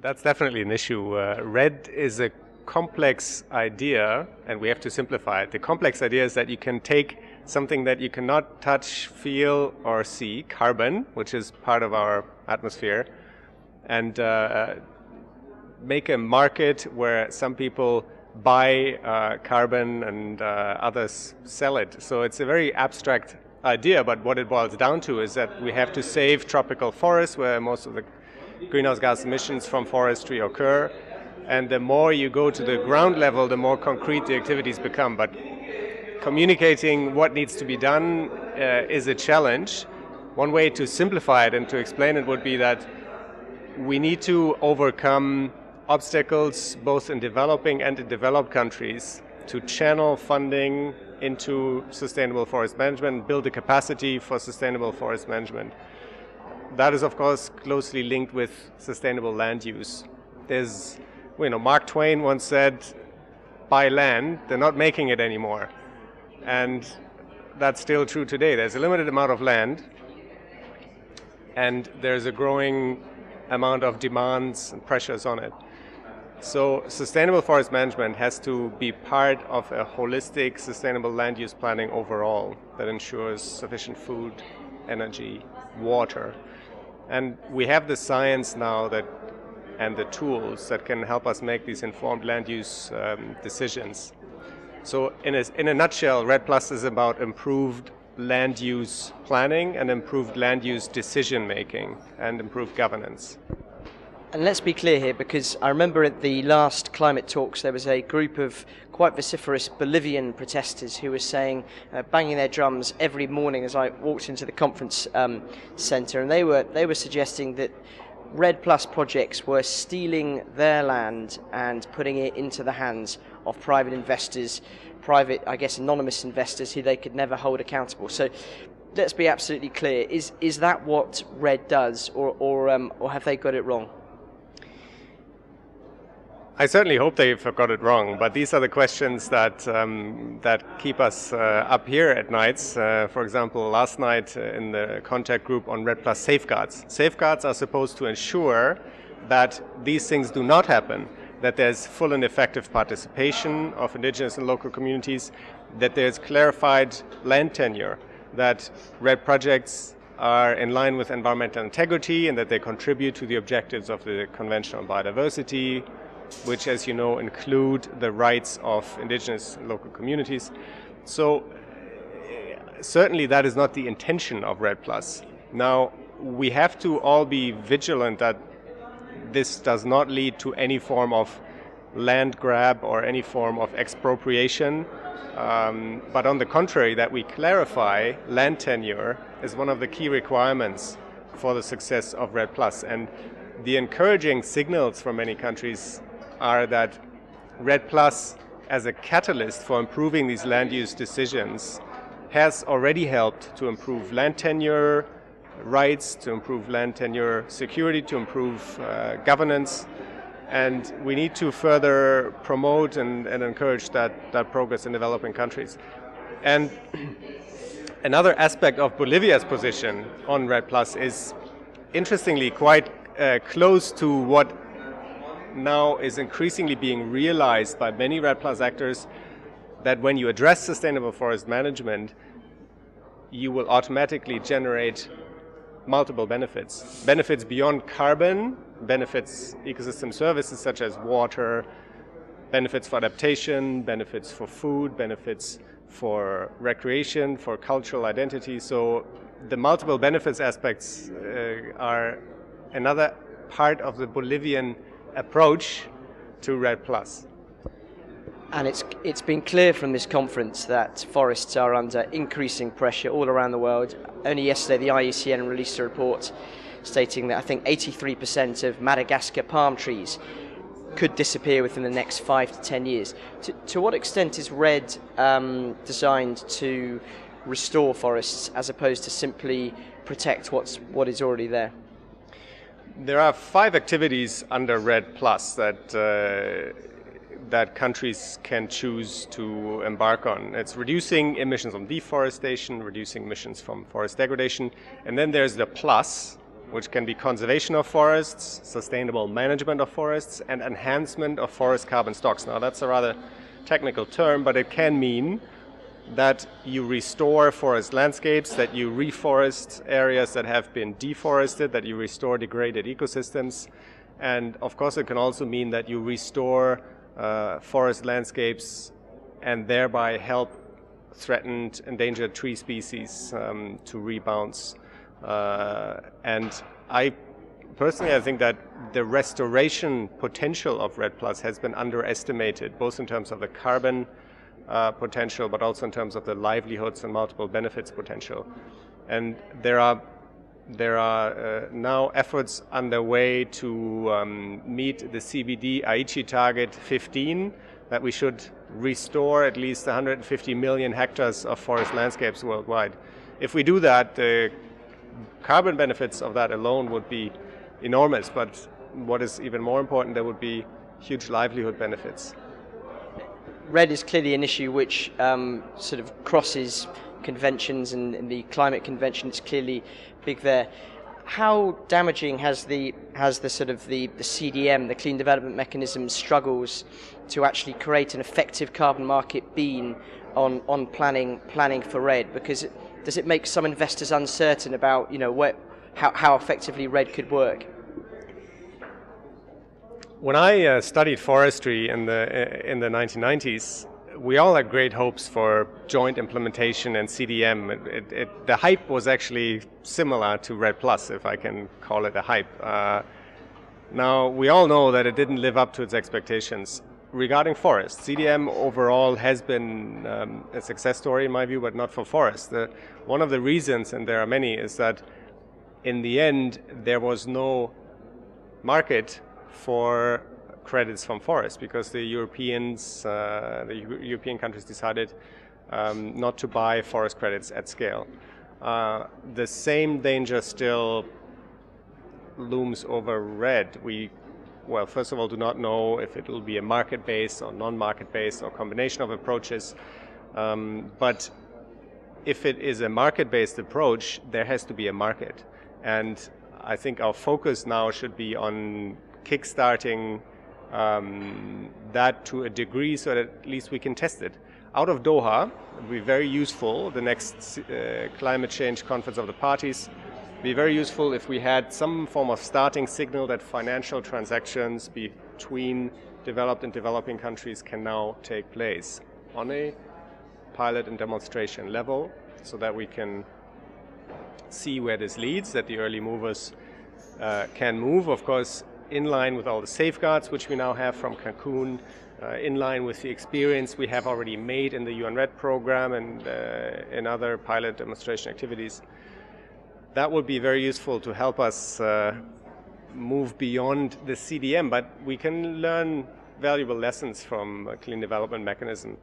That's definitely an issue. REDD is a complex idea, and we have to simplify it. The complex idea is that you can take something that you cannot touch, feel, or see, carbon, which is part of our atmosphere, and make a market where some people buy carbon and others sell it. So it's a very abstract idea, but what it boils down to is that we have to save tropical forests where most of the greenhouse gas emissions from forestry occur. And the more you go to the ground level, the more concrete the activities become. But communicating what needs to be done is a challenge. One way to simplify it and to explain it would be that we need to overcome obstacles both in developing and in developed countries to channel funding into sustainable forest management, build the capacity for sustainable forest management. That is, of course, closely linked with sustainable land use. There's, Mark Twain once said, buy land, they're not making it anymore. And that's still true today. There's a limited amount of land, and there's a growing amount of demands and pressures on it. So sustainable forest management has to be part of a holistic, sustainable land use planning overall that ensures sufficient food, energy, water. And we have the science now and the tools that can help us make these informed land use decisions. So in a nutshell, REDD Plus is about improved land use planning and improved land use decision making and improved governance. And let's be clear here, because I remember at the last climate talks there was a group of quite vociferous Bolivian protesters who were saying, banging their drums every morning as I walked into the conference centre, and they were suggesting that REDD Plus projects were stealing their land and putting it into the hands of private investors, private, I guess, anonymous investors who they could never hold accountable. So let's be absolutely clear. Is that what REDD does, or have they got it wrong? I certainly hope they've got it wrong, but these are the questions that keep us up here at nights. For example, last night in the contact group on REDD Plus safeguards. Safeguards are supposed to ensure that these things do not happen, that there's full and effective participation of indigenous and local communities, that there's clarified land tenure, that REDD projects are in line with environmental integrity and that they contribute to the objectives of the Convention on Biodiversity, which, as you know, include the rights of indigenous and local communities. So certainly that is not the intention of REDD Plus. Now, we have to all be vigilant that this does not lead to any form of land grab or any form of expropriation, but on the contrary, that we clarify land tenure is one of the key requirements for the success of REDD Plus. And the encouraging signals from many countries are that REDD Plus, as a catalyst for improving these land use decisions, has already helped to improve land tenure rights, to improve land tenure security, to improve governance. And we need to further promote and encourage that progress in developing countries. And another aspect of Bolivia's position on REDD Plus is, interestingly, quite close to what now is increasingly being realized by many REDD Plus actors, that when you address sustainable forest management, you will automatically generate multiple benefits. Benefits beyond carbon, benefits ecosystem services such as water, benefits for adaptation, benefits for food, benefits for recreation, for cultural identity. So the multiple benefits aspects are another part of the Bolivian approach to REDD Plus. And it's been clear from this conference that forests are under increasing pressure all around the world. Only yesterday the IUCN released a report stating that I think 83% of Madagascar palm trees could disappear within the next 5 to 10 years. To what extent is REDD designed to restore forests as opposed to simply protect what is already there? There are 5 activities under REDD Plus that countries can choose to embark on. It's reducing emissions from deforestation, reducing emissions from forest degradation, and then there's the plus, which can be conservation of forests, sustainable management of forests, and enhancement of forest carbon stocks. Now that's a rather technical term, but it can mean that you restore forest landscapes, that you reforest areas that have been deforested, that you restore degraded ecosystems, and of course it can also mean that you restore forest landscapes and thereby help threatened endangered tree species to rebounce. And I think that the restoration potential of REDD+ has been underestimated, both in terms of the carbon potential, but also in terms of the livelihoods and multiple benefits potential. And there are now efforts underway to meet the CBD Aichi target 15, that we should restore at least 150 million hectares of forest landscapes worldwide. If we do that, the carbon benefits of that alone would be enormous, but what is even more important, there would be huge livelihood benefits. REDD is clearly an issue which sort of crosses conventions, and the climate convention is clearly big there. How damaging has the CDM, the Clean Development Mechanism, struggles to actually create an effective carbon market been on planning for REDD? Because does it make some investors uncertain about how effectively REDD could work? When I studied forestry in the 1990s, we all had great hopes for joint implementation and CDM. The hype was actually similar to REDD+, if I can call it a hype. Now, we all know that it didn't live up to its expectations. Regarding forests, CDM overall has been a success story in my view, but not for forests. One of the reasons, and there are many, is that in the end there was no market for credits from forests, because the European countries decided not to buy forest credits at scale. The same danger still looms over REDD. We, first of all, do not know if it will be a market-based or non-market-based or combination of approaches. But if it is a market-based approach, there has to be a market. And I think our focus now should be on kickstarting that to a degree so that at least we can test it. Out of Doha, it will be very useful, the next climate change conference of the parties, be very useful if we had some form of starting signal that financial transactions between developed and developing countries can now take place on a pilot and demonstration level, so that we can see where this leads, that the early movers can move, of course, in line with all the safeguards which we now have from Cancun, in line with the experience we have already made in the UN REDD program and in other pilot demonstration activities. That would be very useful to help us move beyond the CDM, but we can learn valuable lessons from a Clean Development Mechanism,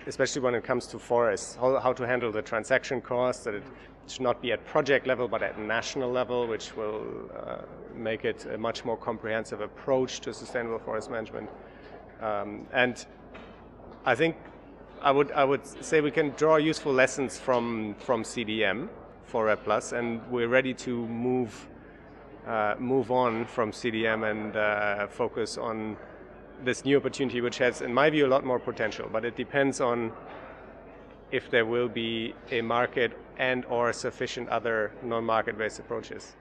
especially when it comes to forests, how to handle the transaction costs, that it should not be at project level but at national level, which will make it a much more comprehensive approach to sustainable forest management. And I think I would say we can draw useful lessons from CDM for REDD+, and we're ready to move on from CDM and focus on this new opportunity, which has, in my view, a lot more potential. But it depends on if there will be a market and or sufficient other non-market-based approaches.